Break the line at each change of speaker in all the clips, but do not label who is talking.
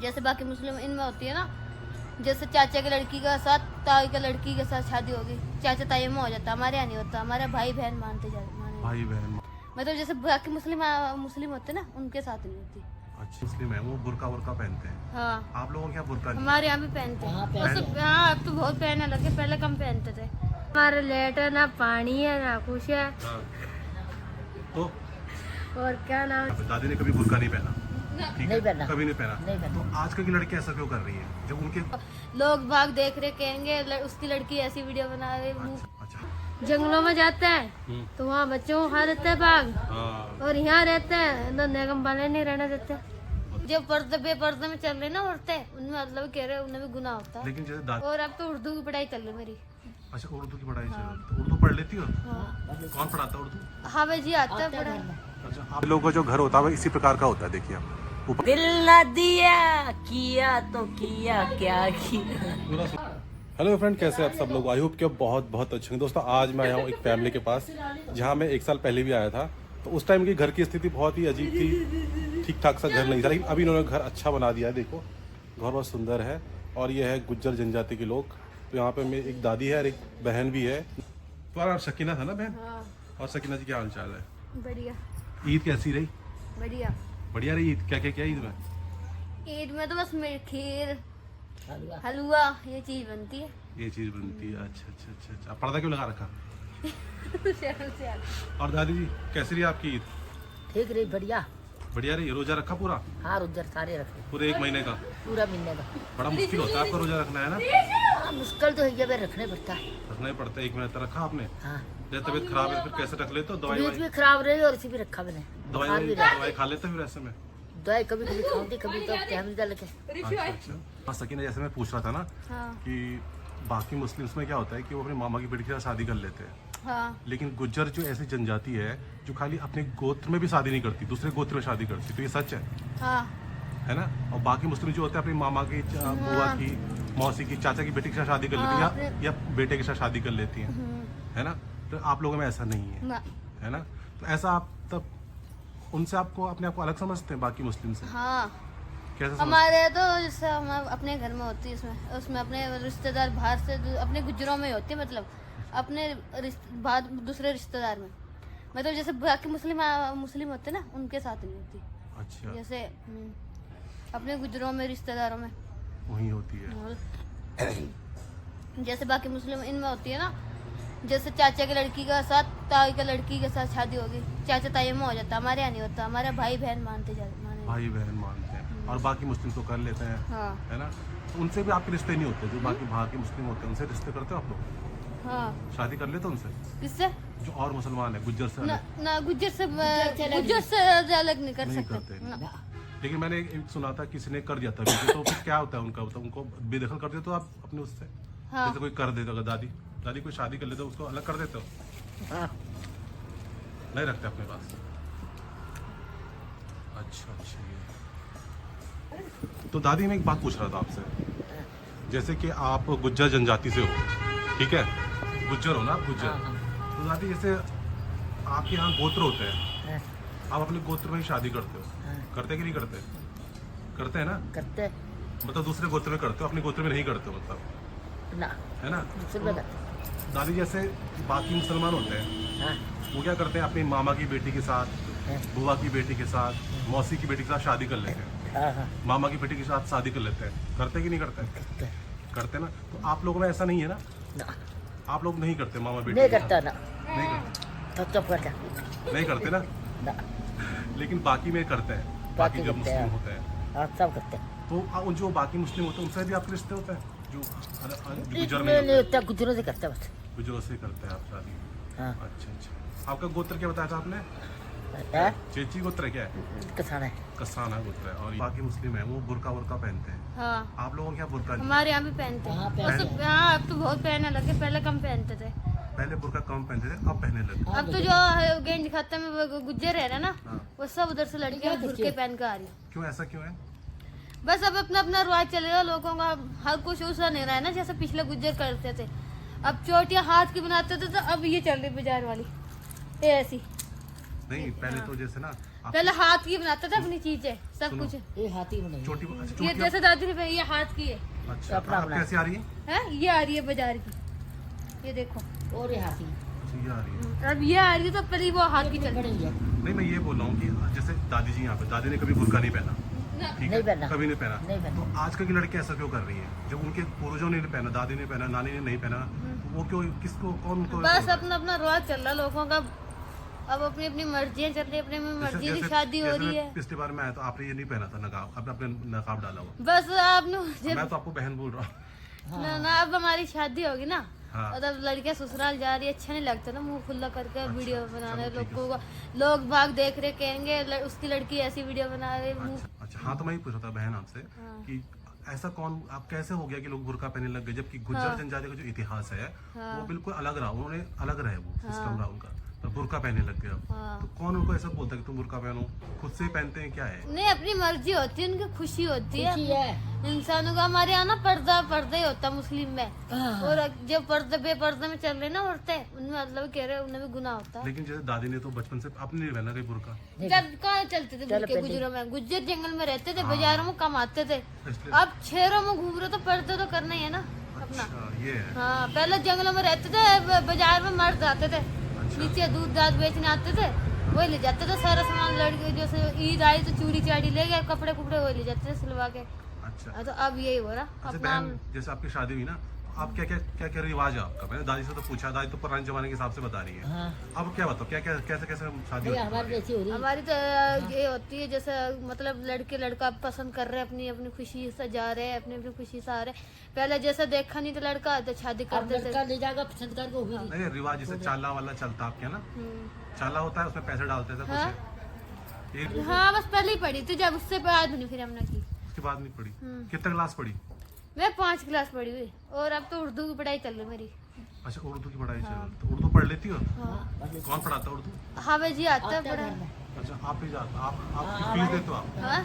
जैसे बाकी मुस्लिम इनमें होती है ना, जैसे चाचा की लड़की का साथ ताई का लड़की के साथ शादी होगी, चाचा ताई में हो जाता, हमारे यहाँ नहीं होता, हमारे भाई बहन मानते जाते।
भाई बहन
मतलब जैसे बाकी मुस्लिम होते ना, उनके साथ नहीं होती।
अच्छा, मुस्लिम है वो बुर्का वुर्का पहनते हैं।
हाँ,
आप लोगों के यहाँ बुर्का नहीं?
हमारे यहाँ भी पहनते हैं। हाँ, अब तो बहुत पहनने लगे, पहले कम पहनते थे। हमारे लेट है ना, पानी है ना कुछ है।
हाँ। तो
और क्या नाम,
दादी ने कभी बुर्का नहीं पहना? ठीक
नहीं
है,
पहना।
कभी नहीं पहना।
नहीं पहना।
तो आजकल की लड़की ऐसा क्यों कर रही है जब उनके?
लोग भाग देख रहे कहेंगे उसकी लड़की ऐसी वीडियो बना रही।
अच्छा।
जंगलों में जाते हैं तो वहाँ बच्चों को खा देते हैं बाघ,
हाँ।
और यहाँ रहते हैं तो निगम वाले नहीं रहने देते। जो पर्दे बेपर्दे में चल रहे ना औरतें, उनमें मतलब कह रहे हैं उन्हें भी गुनाह होता है।
लेकिन जैसे दादी,
और अब तो उर्दू की पढ़ाई चल रही मेरी।
अच्छा उर्दू की पढ़ाई चल रही है, तो उर्दू पढ़ लेती हो?
हाँ,
कौन पढ़ाता है उर्दू?
हाँ भाई जी आता है पढ़ाई।
अच्छा, आप लोगों का जो घर होता है वो इसी प्रकार का होता है। देखिए आप ऊपर
दिल न दिया किया तो किया क्या किया।
हेलो फ्रेंड, कैसे आप सब लोग? आई होप कि बहुत बहुत अच्छे हैं। दोस्तों आज मैं आया हूँ एक फैमिली के पास जहाँ मैं 1 साल पहले भी आया था। तो उस टाइम की घर की स्थिति बहुत ही अजीब थी, ठीक ठाक सा घर नहीं था, लेकिन अभी इन्होंने घर अच्छा बना दिया है। देखो घर बहुत सुंदर है। और ये है गुज्जर जनजाति के लोग। तो यहाँ पे मेरी एक दादी है और एक बहन भी है। तुम्हारा शकीना था ना बहन?
हाँ,
और शकीना जी क्या हाल चाल है?
बढ़िया
ईद कैसी रही?
बढ़िया।
बढ़िया रही ईद? क्या क्या क्या ईद में?
ईद में तो बस मेरी खीर हलवा ये चीज बनती है।
ये चीज़ बनती है। अच्छा अच्छा अच्छा अच्छा। पर्दा क्यों लगा रखा?
शर्म से यार।
और दादी जी कैसी रही आपकी ईद?
ठीक रही, बढ़िया।
बढ़िया रही? रोजा रखा पूरा?
हाँ, उधर सारे रखे,
पूरे 1 महीने का?
पूरा महीने का।
बड़ा मुश्किल होता है आपको रोजा रखना, है ना?
हाँ, मुश्किल तो है, ये भी रखने पड़ता है।
रखना ही पड़ता है। 1 महीने तक रखा आपने?
हाँ,
जब तबीयत खराब है फिर कैसे रख लेते हो? दवाई
तबीयत भी खराब रही और इसी भी रखा मैंने।
दवाई खा लेते फिर ऐसे में?
दवाई कभी कभी खाती, कभी तो टाइम डाल के।
अच्छा अच्छा। हाँ सकीना, जैसे मैं पूछ रहा था ना
हाँ
कि बाकी मुस्लिम्स में क्या होता है कि वो अपने मामा की बेटी के साथ शादी कर लेते हैं,
हाँ
लेकिन गुज्जर जो ऐसी जनजाति है जो खाली अपने गोत्र में भी शादी नहीं करती, दूसरे गोत्र में शादी करती। तो ये सच है?
हाँ
है ना? और बाकी मुस्लिम जो होते हैं अपनी मामा की, बुआ की, मौसी की, चाचा की बेटी के साथ शादी कर लेती है या बेटे के साथ शादी कर लेती हैं, है ना? तो आप लोगों में ऐसा नहीं है,
ना।
है ना? तो ऐसा आप तब उनसे आपको अपने आप को अलग समझते हैं बाकी मुस्लिम से?
हाँ,
कैसे समझते?
हमारे तो जैसे हम अपने घर में होती है, उसमें अपने रिश्तेदार बाहर से अपने गुजरों में होती है, मतलब अपने दूसरे रिश्तेदार में, मतलब जैसे बाकी मुस्लिम होते ना, उनके साथ नहीं होती।
अच्छा,
जैसे अपने गुजरों में रिश्तेदारों में
वही होती है।
और जैसे बाकी मुस्लिम इनमें होती है ना, जैसे चाचा की लड़की का साथ ताई का लड़की के साथ शादी होगी, चाचा ताई में हो जाता, हमारे यहाँ नहीं होता, हमारे भाई बहन मानते जाते।
भाई बहन मानते हैं और बाकी मुस्लिम तो कर लेते हैं,
हाँ
है ना? तो उनसे भी आपके रिश्ते नहीं होते? जो बाकी बाहर के मुस्लिम होते हैं उनसे रिश्ते करते हो आप लोग?
हाँ।
शादी कर लेते हो उनसे?
किससे?
जो और मुसलमान है गुज्जर से अलग?
ना, गुज्जर से अलग नहीं कर
नहीं
सकते
करते।
ना।
लेकिन मैंने एक सुना था किसी ने कर दिया था वीडियो, तो फिर क्या होता है उनका? तो उनको बेदखल कर देते हो आप अपने उससे?
हाँ
जैसे कोई कर देते हो, दादी कोई शादी कर लेते हो उसको अलग कर देते हो?
हाँ,
नहीं रखते अपने पास? अच्छा अच्छा। तो दादी मैं एक बात पूछ रहा था आपसे, जैसे कि आप गुज्जर जनजाति से हो, ठीक है? गुज्जर हो ना आप? गुज्जर। तो दादी जैसे आपके यहाँ गोत्र होते हैं,
हाँ,
आप अपने गोत्र में ही शादी करते हो,
हाँ।
करते कि नहीं करते? करते हैं ना?
करते
मतलब दूसरे गोत्र में करते हो, अपने गोत्र में नहीं करते हो, मतलब,
ना,
है ना?
दूसरे में करते।
दादी जैसे बाकी मुसलमान होते हैं
हाँ,
वो क्या करते हैं, अपनी मामा की बेटी के साथ,
हाँ,
बुआ की बेटी के साथ, मौसी की बेटी के साथ शादी कर लेते हैं,
हाँ, हाँ,
मामा की बेटी के साथ शादी कर लेते हैं। करते कि नहीं करते?
करते
करते ना? तो आप लोगों में ऐसा नहीं है ना?
ना,
आप लोग नहीं करते मामा बेटी
नहीं
के
करता
साथ?
ना,
नहीं करते?
तो चुप करता
नहीं करते ना?
ना,
लेकिन बाकी में करते हैं, बाकी जो
करते
मुस्लिम
हैं।
होते हैं।
हाँ, सब करते।
तो उन जो बाकी मुस्लिम होते हैं उनसे भी आपके रिश्ते होते हैं जो गुजर
इसमें
नहीं
नहीं
होते?
होता, गुजरों से करता बस।
गुजरों से करते हैं आप शादी?
हाँ,
अच्छा अच्छा। आपका गोत्र क्या बताया था आपने?
है,
चेची गोत्र क्या है?
किसान है।
कसाना गोत्र है। और बाकी मुस्लिम है वो बुर्का वुर्का पहनते हैं।
हाँ,
आप लोगों के यहाँ बुर्का नहीं?
हमारे यहाँ भी पहनते
हाँ,
हैं।
पहनते
और हाँ, अब तो बहुत पहनने लगे, पहले कम पहनते थे।
पहले बुर्का कम पहनते थे, अब पहनने लगे।
अब तो जो गेंज खाता में वो गुज्जर है ना,
हाँ।
वो सब उधर से लड़कियां बुरके पहन कर आ रही।
क्यों, ऐसा क्यों है?
बस अब अपना अपना रिवाज चलेगा, लोगों का हर कुछ ऐसा नहीं रहा है ना जैसे पिछले गुज्जर करते थे। अब चोटियां हाथ की बनाते थे, तो अब ये चल रही बाजार वाली ये ऐसी।
नहीं, पहले तो जैसे ना
पहले हाथ की बनाता था अपनी चीजें सब
सुनो।
कुछ।
ये हाथी बनाई
चोटी अच्छा
ये
चोटी
जैसे दादी ने ये हाथ की है,
अच्छा
कपड़ा
अब
बना।
कैसे आ रही है
ये आ रही है बाजार की, ये देखो।
और ये हाथी
अच्छा ये आ रही है
अब ये आ रही है तो पहले वो हाथ की चल रही
बड़ी है
नहीं मैं ये बोल रहा हूँ कि जैसे दादी जी यहाँ पे दादी ने कभी बुर्का नहीं पहना
है।
ठीक
नहीं
है
पहना।
कभी नहीं पहना
नहीं पहना।
तो आजकल की लड़की ऐसा क्यों कर रही है जब उनके पूर्वजों ने नहीं पहना दादी ने पहना नानी ने नहीं पहना तो वो क्यों किसको कौन उनको
बस अपना अपना रिवाज चल रहा है लोगों का, अब अपनी अपनी मर्जियाँ चल रही है, अपनी अपनी मर्जी की शादी हो रही है।
पिछली बार मैं आया तो आपने ये नहीं पहना था नकाब अब आपने नकाब डाला हुआ
बस आपने मुझे
मैं तो आपको बहन बोल रहा हूँ
ना अब हमारी शादी होगी ना,
हाँ।
और अब लड़कियां ससुराल जा रही है, अच्छा नहीं लगता ना मुंह खुला करके वीडियो बनाने
चलो ठीक है।
लोगों को, लोग भाग देख रहे कहेंगे उसकी लड़की ऐसी वीडियो बना रही मुंह।
अच्छा हाँ तो मैं ही पूछ रहा था बहन आपसे
हाँ।
कि ऐसा कौन आप कैसे हो गया कि लोग बुर्का पहनने लग गए जबकि गुज्जर जनजाति का जो इतिहास है वो बिल्कुल अलग रहा उन्होंने अलग रहे वो सिस्टम रहा उनका तो बुर्का पहनने लग गए अब
हाँ।
तो कौन उनको ऐसा बोलता है कि तुम बुर्का पहनो खुद से ही पहनते हैं क्या है
नहीं अपनी मर्जी होती है, उनकी खुशी होती है
खुशी है
इंसानों का। हमारे यहाँ ना पर्दा पर्दा ही होता है मुस्लिम में,
हाँ।
और जो पर्दे बेपर्दे में चल रहे ना औरतें उनमें मतलब कह रहे उनमें भी गुनाह होता है।
लेकिन जैसे दादी ने तो बचपन से अपने नहीं पहना कहीं बुर्का
जब कहाँ चलते थे
चलो
बुरके
पहले।
गुजरों में, गुज्जर जंगल में रहते थे,
हाँ।
बाजारों में कमाते थे।
इसलिए
अब शहरों में घूम रहे तो पर्दा तो करना ही है ना अपना।
अच्छा ये है
हाँ पहले जंगलों में रहते थे, बाजार में मर्द आते थे, नीचे दूध दाद बेचने आते थे, वही ले जाते थे सारा सामान। लड़के जैसे ईद आई तो चूड़ी चाड़ी ले गए, कपड़े कुपड़े वही ले जाते थे सिलवा के।
अच्छा
हाँ, तो अब यही हो रहा
अच्छा
अपना।
बहन जैसे आपकी शादी हुई ना आप क्या रिवाज है आपका मैंने दादी से तो पूछा दादी तो पुराने जमाने के हिसाब से बता रही है
हाँ
अब क्या बताओ क्या क्या कैसे कैसे शादी
नहीं
होती है
हमारी जैसी हो रही है
हमारी तो ये होती है जैसे मतलब लड़के लड़का पसंद कर रहे हैं, अपनी अपनी खुशी से जा रहे हैं, अपनी अपनी खुशी से आ रहे हैं। पहले जैसे देखा नहीं तो लड़का तो शादी
अब
करते थे।
लड़का ले जाएगा पसंद करके होगी
नहीं रिवाज जैसे चाला वाला चलता है आपके ना चाला होता है उसमें पैसे डालते थे
हाँ।
कुछ एक
हाँ बस पहले ही पढ़ी थी, जब उससे बाद नहीं फिर हमने की।
उसके बाद नहीं पढ़ी कितना क्लास पढ़ी
मैं 5 क्लास पढ़ी हुई, और अब तो उर्दू की पढ़ाई चल रही मेरी।
अच्छा उर्दू की पढ़ाई चल रही है। तो उर्दू पढ़ लेती हो कौन पढ़ाता है उर्दू
हावे जी आता है
आता है
पढ़ा।
घर में
अच्छा आप ही जाते आप फीस देते हो आप
हाँ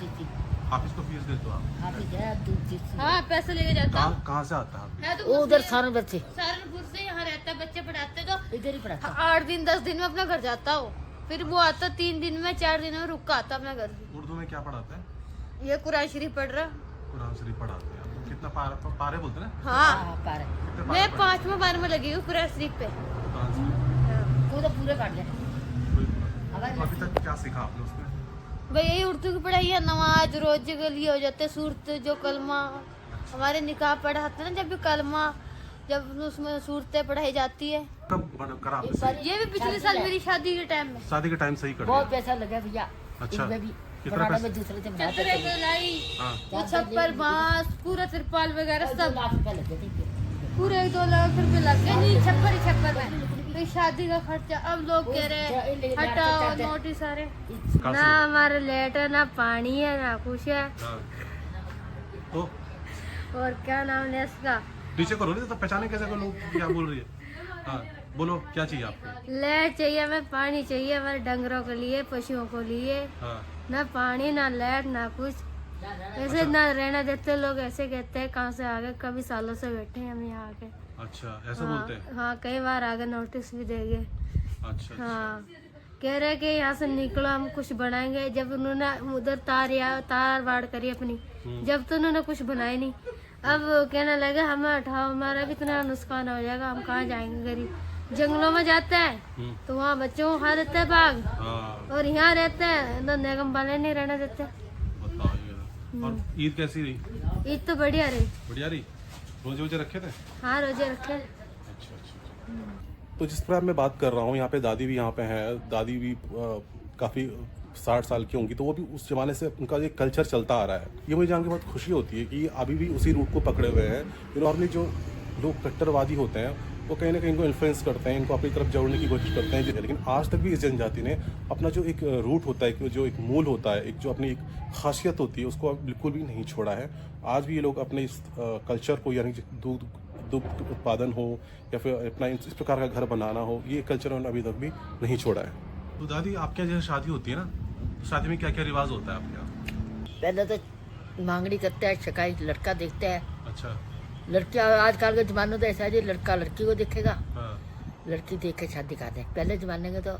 आप इसको फीस देते हो आप
हाथी है दूध देती है।
हाँ पैसे लेके जाता हूँ।
कहाँ से आता है आप
है तो
वो उधर सारनपुर से
सहारनपुर से यहाँ रहता है, बच्चे पढ़ाते तो
इधर ही पढ़ाता
8 दिन 10 दिन में अपना घर जाता हो, फिर वो आता 3 दिन में 4 दिन में रुक का आता अपना घर।
उर्दू में क्या पढ़ाता है
ये कुरान शरीफ पढ़ रहा।
कुरान शरीफ पढ़ाते हैं आप कितना पारे बोलते हैं ना
हाँ
हाँ पार है
कितने
मैं
पारे
5वें बार में लगी हूँ कुरान शरीफ पे।
कुरान शरीफ
वो तो पूरे काट ले
तो अभी तक क्या सीखा आपने उसमें
भाई यही उर्दू की पढ़ाई है, नमाज रोजे के लिए हो जाते, सूरत जो कलमा हमारे निकाह पढ़ाते हैं ना, जब भी कलमा जब उसमें सूरतें पढ़ाई जाती है।
कब करा आपने सही?
ये भी पिछले साल मेरी शादी के टाइम में
शादी के टाइम सही कर
बहुत
दिया
पैसा लगा भैया
अच्छा।
इनमें भी
कितना
बनाने
पैसा?
में दूसरे से बनाया
चदरे गलाई
हाँ
वो छप्पर बांस पूरा तिरपाल वगैरह सब
2 लाख रुपए लगे थे
पूरे 2 लाख रुपए लग गए। नहीं छप्पर ही छप्पर में फिर शादी का खर्चा। अब लोग कह रहे हैं हटाओ नोटिस सारे,
कहाँ
ना
से?
हमारे लेट है ना पानी है ना कुछ है,
हाँ। तो
और क्या नाम है इसका,
नीचे करो नहीं तो पहचाने कैसे को लोग क्या बोल रही है हाँ बोलो क्या चाहिए आपको
लाइट चाहिए हमें, पानी चाहिए हमारे डंगरों के लिए, पशुओं को लिए।
हाँ
ना पानी ना लाइट ना कुछ, ऐसे ना रहना देते लोग, ऐसे कहते हैं कहाँ से आ गए, कभी सालों से बैठे हैं हम यहाँ आके।
अच्छा ऐसा बोलते हैं
हाँ कई बार आगे नोटिस भी देंगे।
अच्छा
हाँ कह रहे कि यहाँ से निकलो हम कुछ बनाएंगे, जब उन्होंने उधर तार वाड़ करी अपनी, जब तो उन्होंने कुछ बनाया नहीं। अब कहने लगे हमें उठाओ, हमारा भी इतना नुकसान हो जाएगा, हम कहाँ जाएंगे गरीब। जंगलों में जाते हैं तो वहाँ बच्चों को खा देते हैं बाघ,
हाँ
और यहाँ रहते हैं तो निगम वाले नहीं रहने देते।
बताओ ये और ईद कैसी रही
ईद तो बढ़िया रही।
बढ़िया रही रोजे वोजे रखे थे
हाँ रोजे रखे।
अच्छा अच्छा तो जिस पर मैं बात कर रहा हूँ यहाँ पे दादी भी यहाँ पे हैं दादी भी काफ़ी 60 साल की होंगी तो वो भी उस जमाने से उनका एक कल्चर चलता आ रहा है। ये मुझे जान के बहुत खुशी होती है कि अभी भी उसी रूट को पकड़े हुए हैं। नॉर्मली जो लोग कट्टरवादी होते हैं वो कहीं ना कहीं इनको इन्फ्लुएंस करते हैं, इनको अपनी तरफ जोड़ने की कोशिश करते हैं, लेकिन आज तक भी इस जनजाति ने अपना जो एक रूट होता है, जो एक मूल होता है, एक जो अपनी एक खासियत होती है उसको बिल्कुल भी नहीं छोड़ा है। आज भी ये लोग अपने इस कल्चर को यानी दूध उत्पादन हो या फिर अपना इस प्रकार का घर बनाना हो, ये कल्चर उन्होंने अभी तक भी नहीं छोड़ा है। तो दादी आपके जैसे शादी होती है ना, तो शादी में क्या क्या रिवाज होता है आपके यहाँ?
पहले तो मांगनी करते हैं, शकाई लड़का देखते हैं।
अच्छा
लड़कियां आजकल के जमाने तो ऐसा है जी लड़का लड़की को देखेगा,
हाँ
लड़की देख के शादी कर दे। पहले जमाने में तो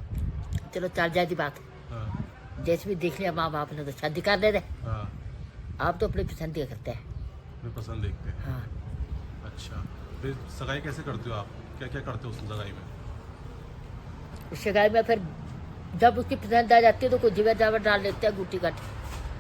चलो चल जाती बात,
हाँ
जैसे भी देख लिया माँ बाप ने तो शादी कर लेते।
हाँ,
आप तो अपनी पसंद ही करते हैं।
मैं पसंद देखते हैं।
हाँ,
अच्छा, फिर सगाई कैसे करते हो आप? क्या क्या करते हो उस सगाई में?
उस सगाई में फिर जब उसकी पसंद आ जाती है तो कोई जीवन जावर डाल लेते हैं गुटी काट,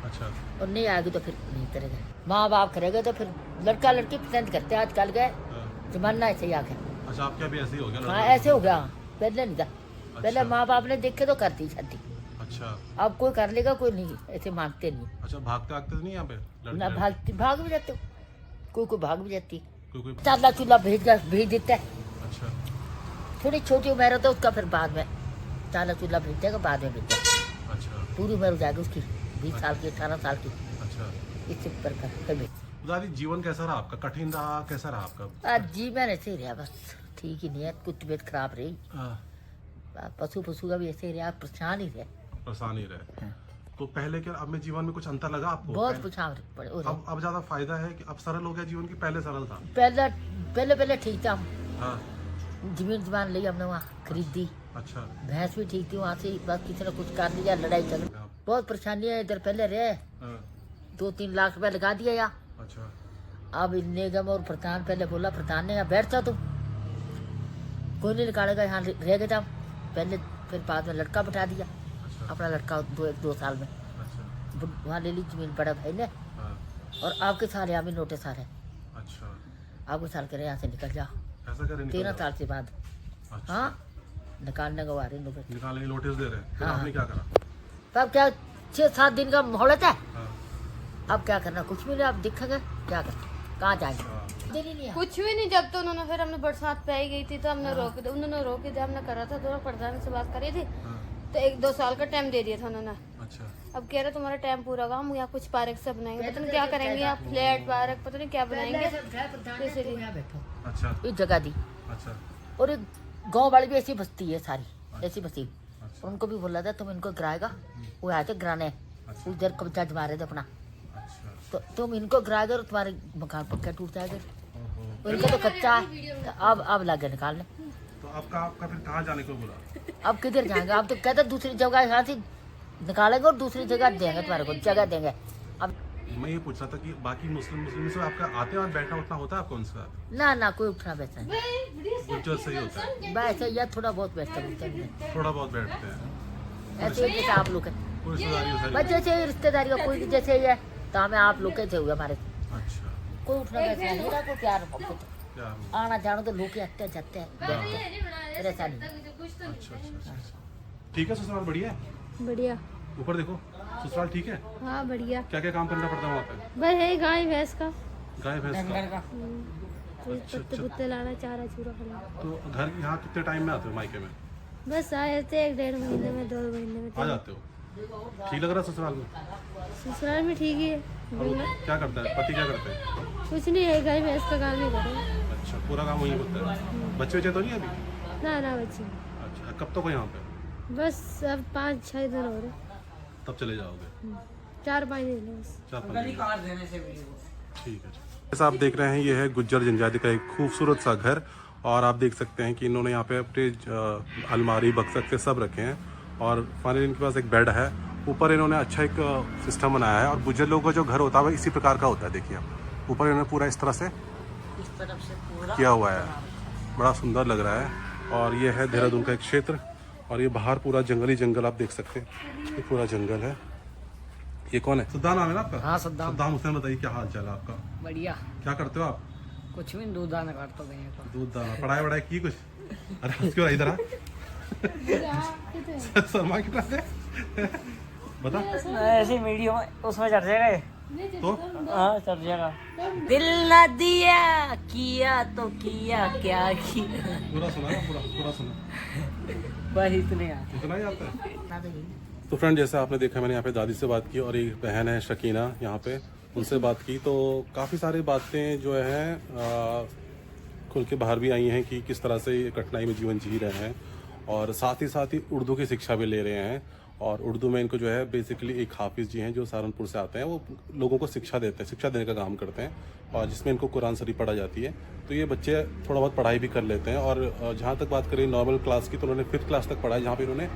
अच्छा,
और नहीं आएगी तो फिर नहीं करेगा। माँ बाप करेगा तो फिर लड़का लड़की पसंद करते हैं आजकल के
हाँ।
जमाना ऐसे ही आ गया।
अच्छा, आपके अभी ऐसे ही हो गया?
हाँ
लड़का
ऐसे हो गया, पहले नहीं था। पहले
अच्छा।
माँ बाप ने देखे तो करती शादी,
अच्छा,
अब कोई कर लेगा कोई नहीं, ऐसे मानते नहीं।
अच्छा, भागते भागते तो नहीं यहाँ पे
ना
लड़के?
भाग भी जाते हो, कोई भाग भी जाती है।
कोई कोई?
चाला चूल्हा भेज देता है।
अच्छा,
थोड़ी छोटी उम्र है तो उसका फिर बाद में चाला चूल्हा भेज देगा, बाद में भेज देगा।
अच्छा,
पूरी उम्र हो जाएगी उसकी 20 साल की 18 साल की,
अच्छा।
इससे ऊपर का कभी।
दादी, जीवन कैसा रहा आपका? कठिन रहा? कैसा रहा आपका?
आज जीवन ऐसे ही रहा, बस ठीक ही नहीं है, कुछ तबीयत खराब रही।
हाँ,
पशु का भी ऐसे ही रहा, परेशान ही रहे।
परेशान ही रहे।
हाँ।
तो पहले के अब में जीवन में कुछ अंतर लगा आपको?
बहुत
पहले-
परेशान पड़े हो रहे।
अब ज्यादा फायदा है कि अब सरल हो गया जीवन की पहले सरल था?
पहले ठीक था।
हाँ,
जमीन ली हमने वहाँ खरीदी,
अच्छा,
भैंस भी ठीक थी, वहाँ से बस किसी ने कुछ कर दिया, लड़ाई चल।
हाँ,
बहुत परेशानी है इधर। पहले रहे
हाँ,
2-3 लाख रुपया लगा दिया यहाँ।
अच्छा,
अब निगम और प्रधान, पहले बोला प्रधान ने यहाँ बैठ जाओ तुम, कोई नहीं निकालेगा, यहाँ रह गए जाओ पहले। फिर बाद में लड़का बैठा दिया,
अच्छा,
अपना लड़का 2 साल में
अच्छा,
वहाँ ले ली जमीन बड़ा भाई ने।
हाँ,
और आपके साल यहाँ भी नोटिस आ रहे,
अच्छा,
आपके साल कह रहे यहाँ से निकल जाओ।
ऐसा करे?
13 साल के बाद
अच्छा,
हाँ निकालने को आ रहे नोटिस।
निकालने की नोटिस दे रहे हैं? फिर
हाँ।
आपने क्या करा?
तब क्या 6-7 दिन का मोहलत है,
हाँ,
अब क्या करना, कुछ भी नहीं। आप दिखेंगे क्या कर, कहाँ जाएंगे,
हाँ,
दिन ही नहीं है।
कुछ भी नहीं। जब तो उन्होंने फिर हमने बरसात पे आई गई थी तो हमने उन्होंने रोक दिया। हमने करा था, दोनों प्रधान से बात करी थी
हाँ,
तो 1-2 साल का टाइम दे दिया था उन्होंने।
अच्छा,
अब कह रहे तुम्हारा टाइम पूरा होगा, हम यहाँ कुछ पार्क से बनाएंगे, पता नहीं क्या करेंगे, आप फ्लैट पार्क पता नहीं क्या बनाएंगे।
तुम यहाँ बैठो,
अच्छा,
इस जगह दी।
अच्छा,
और एक गांव वाली भी ऐसी बस्ती है सारी, ऐसी बस्ती।
अच्छा,
उनको भी बोला था तुम इनको गिराएगा, वो आए थे गिराने,
अच्छा,
उधर कब्जा जमा रहे थे अपना,
अच्छा,
तो तुम इनको गिराएगा और तुम्हारे मकान पक्का टूट जाएगा।
ओहो।
उनका तो कच्चा है, तो अब लगे निकालने।
तो आपका फिर कहाँ जाने को बोला?
अब किधर जाएंगे, अब तो कहते दूसरी जगह यहाँ से निकालेंगे और दूसरी जगह देंगे, तुम्हारे को जगह देंगे। अब
मैं ये पूछ रहा था कि बाकी मुस्लिम से आपका आते हैं और बैठना उठना होता है आपको उनके साथ?
ना कोई उठना बैठना नहीं,
गुज्जर से ही होता है?
वैसे या थोड़ा बहुत बैठते हैं,
थोड़ा बहुत बैठते हैं?
ऐसे ही जैसे आप लोग हैं।
कोई रिश्तेदारी
बस
उसारी?
जैसे रिश्तेदारी का कोई जैसे ही है, तो हमें आप लोग कैसे हुए हमारे,
अच्छा,
कोई उठना बैठना नहीं ना, कोई प्यार मोहब्बत।
क्या?
आना जाना तो लोग आते हैं जाते हैं बैठते हैं, ऐसा नहीं।
अच्छा, अच्छा, अच्छा, अच्छा। ठीक है, ससुराल बढ़िया है?
बढ़िया।
ऊपर देखो, ससुराल ठीक है?
हाँ बढ़िया।
क्या क्या काम करना पड़ता है वहाँ पे?
बस है गाय भैंस का,
गाय भैंस का?
पत्ते पुत्ते लाना, चारा चूरा खाना।
तो घर यहाँ कितने टाइम में आते हो मायके में?
बस आए थे 1-1.5 महीने में, 2 महीने में।
आ जाते हो? ठीक लग रहा है ससुराल में?
ससुराल में ठीक ही है।
और क्या करता है पति, क्या करते हैं?
कुछ नहीं है, गाय भैंस का काम ही करें।
अच्छा, पूरा काम वहीं होता है? बच्चे बच्चे तो नहीं अभी?
ना बच्ची,
अच्छा, कब तक हो यहाँ पे?
बस अब 5-6 दिन हो रहे,
तब चले जाओगे?
4-5 दिन है बस।
4-5 ठीक है। जैसा आप देख रहे हैं, ये है गुज्जर जनजाति का एक खूबसूरत सा घर, और आप देख सकते हैं कि इन्होंने यहाँ पे अपने अलमारी बक्से सब रखे हैं, और फाइनली इनके पास एक बेड है। ऊपर इन्होंने अच्छा एक सिस्टम बनाया है, और गुज्जर लोगों का जो घर होता है वो इसी प्रकार का होता है। देखिए आप, ऊपर इन्होंने पूरा इस तरह से
इस तरफ से पूरा
किया हुआ है, बड़ा सुंदर लग रहा है। और ये है देहरादून का एक क्षेत्र, और ये बाहर पूरा जंगली जंगल आप देख सकते हैं, ये पूरा जंगल है। ये कौन है? सद्दाम नाम है ना आपका?
हाँ सद्दाम।
सद्दाम हुसैन, बताइए क्या हाल चाल है आपका?
बढ़िया,
क्या करते हो आप?
कुछ भी दूध दाना काटता गए तो।
दूध दाना, पढ़ाई वढ़ाई की कुछ? अरे हंस क्यों रहा इधर? शर्मा कितना है? बता
ऐसे वीडियो में उसमें चढ़ जाएगा ये।
तो।
हाँ चढ़ जाएगा। दिल न दिया किया तो किया क्या किया,
पूरा सुना ना? पूरा सुना?
बस इतने
इतना ही आता है? तो फ्रेंड, जैसे आपने देखा, मैंने यहाँ पे दादी से बात की, और एक बहन है शकीना यहाँ पे, उनसे बात की। तो काफ़ी सारी बातें जो हैं खुल के बाहर भी आई हैं कि किस तरह से ये कठिनाई में जीवन जी रहे हैं, और साथ ही उर्दू की शिक्षा भी ले रहे हैं। और उर्दू में इनको जो है बेसिकली एक हाफिज़ जी हैं जो सहारनपुर से आते हैं, वो लोगों को शिक्षा देते हैं, शिक्षा देने का काम करते हैं, और जिसमें इनको कुरान शरीफ पढ़ा जाती है। तो ये बच्चे थोड़ा बहुत पढ़ाई भी कर लेते हैं। और जहाँ तक बात करें नॉर्मल क्लास की, तो उन्होंने 5th क्लास तक पढ़ा है, जहाँ पर इन्होंने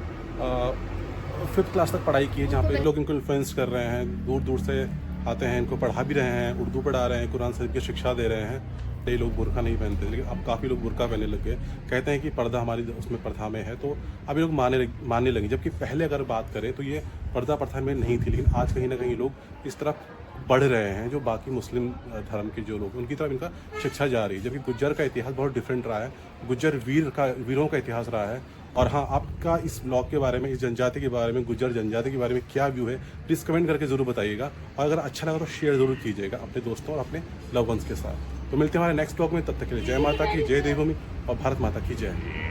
5th क्लास तक पढ़ाई की है, जहाँ पे लोग इनको इन्फ्लुएंस कर रहे हैं, दूर दूर से आते हैं, इनको पढ़ा भी रहे हैं, उर्दू पढ़ा रहे हैं, कुरान शरीफ की शिक्षा दे रहे हैं। कई लोग बुर्का नहीं पहनते, लेकिन अब काफ़ी लोग बुर्का पहनने लग गए, कहते हैं कि पर्दा हमारी उसमें प्रथा में है, तो अभी लोग मानने लगे। जबकि पहले अगर बात करें तो ये पर्दा प्रथा में नहीं थी, लेकिन आज कहीं ना कहीं लोग इस तरफ बढ़ रहे हैं, जो बाकी मुस्लिम धर्म के जो लोग उनकी तरफ इनका शिक्षा जा रही है। जबकि गुज्जर का इतिहास बहुत डिफरेंट रहा है, गुज्जर वीरों का इतिहास रहा है। और हाँ, आपका इस ब्लॉग के बारे में, इस जनजाति के बारे में, गुज्जर जनजाति के बारे में क्या व्यू है, प्लीज़ कमेंट करके ज़रूर बताइएगा। और अगर अच्छा लगा तो शेयर ज़रूर कीजिएगा अपने दोस्तों और अपने लव वंस के साथ। तो मिलते हैं हमारे नेक्स्ट ब्लॉग में, तब तक के लिए जय माता की, जय देवभूमि और भारत माता की जय।